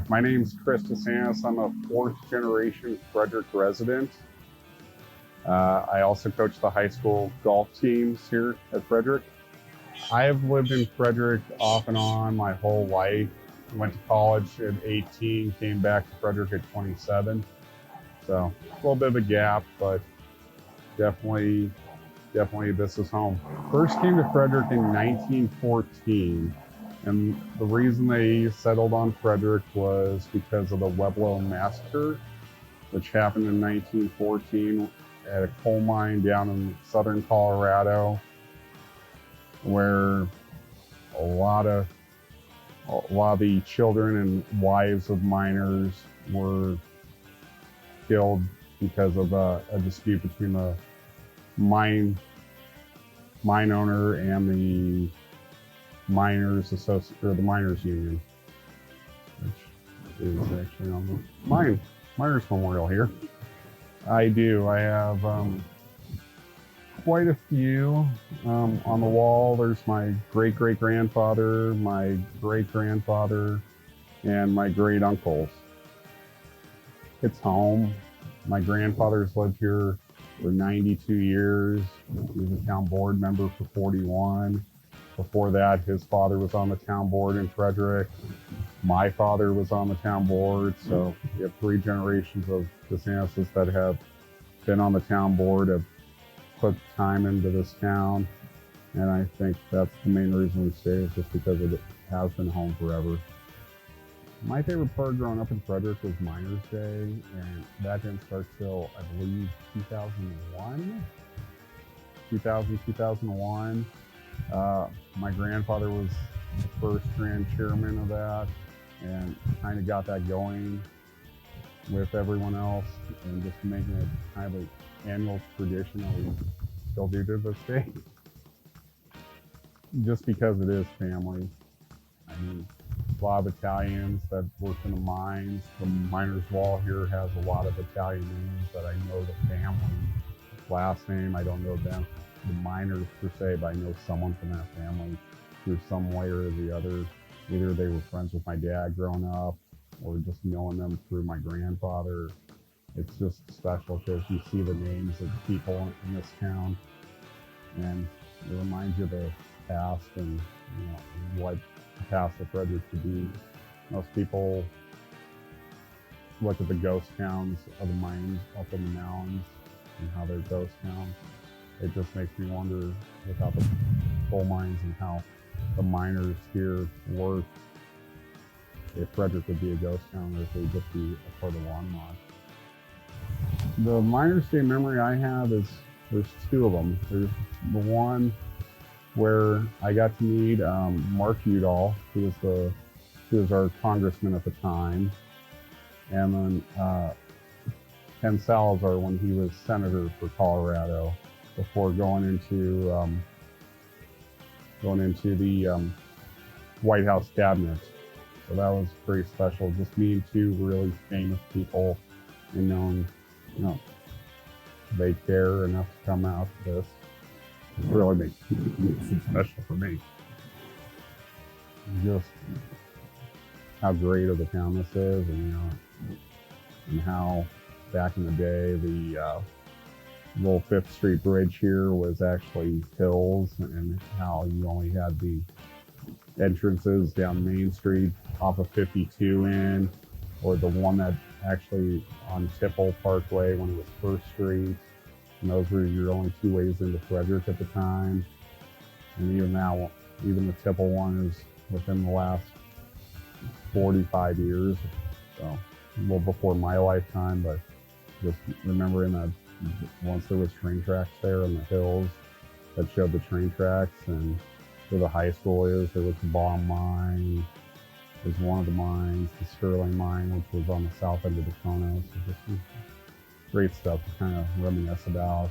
My name's Chris DeSantis. I'm a fourth generation Frederick resident. I also coach the high school golf teams here at Frederick. I have lived in Frederick off and on my whole life. Went to college at 18, came back to Frederick at 27. So a little bit of a gap, but definitely this is home. First came to Frederick in 1914. And the reason they settled on Frederick was because of the Pueblo Massacre, which happened in 1914 at a coal mine down in southern Colorado, where a lot of the children and wives of miners were killed because of a dispute between the mine owner and the miners union, which is actually on the miners memorial here. I have quite a few on the wall. There's my great-great-grandfather, my great-grandfather, and my great-uncles. It's home. My grandfather's lived here for 92 years. He was a town board member for 41. Before that, his father was on the town board in Frederick. My father was on the town board. So we have 3 generations of DeSantis that have been on the town board, have put time into this town. And I think that's the main reason we stay, is just because it has been home forever. My favorite part growing up in Frederick was Miners Day, and that didn't start till, I believe, 2001. My grandfather was the first grand chairman of that, and kind of got that going with everyone else, and just making it kind of an annual tradition that we still do to this day. Just because it is family. I mean, a lot of Italians that work in the mines. The Miners Wall here has a lot of Italian names that I know the family last name. I don't know them, the miners per se, but I know someone from that family through some way or the other. Either they were friends with my dad growing up, or just knowing them through my grandfather. It's just special because you see the names of people in this town, and it reminds you of the past and what the past of Frederick could be. Most people look at the ghost towns of the mines up in the mountains and how they're ghost towns. It just makes me wonder, without the coal mines and how the miners here work, if Frederick would be a ghost town or if it would just be a part of Longmont. The Miners Day memory I have is, there's 2 of them. There's the one where I got to meet Mark Udall, who was our congressman at the time, and then Ken Salazar when he was senator for Colorado, before going into the White House cabinet. So that was pretty special. Just meeting 2 really famous people and knowing, they care enough to come out to this. It really makes it special for me. Just how great of a town this is, and how back in the day the little 5th Street Bridge here was actually hills, and how you only had the entrances down Main Street off of 52 in, or the one that actually on Tipple Parkway when it was 1st Street. And those were your only 2 ways into Frederick at the time. And even now, even the Tipple one is within the last 45 years. So a little before my lifetime, but just remembering that once there was train tracks there in the hills that showed the train tracks, and where the high school is, there was the Baum Mine. There's one of the mines, the Sterling Mine, which was on the south end of the Tacoma. So just some great stuff to kind of reminisce about.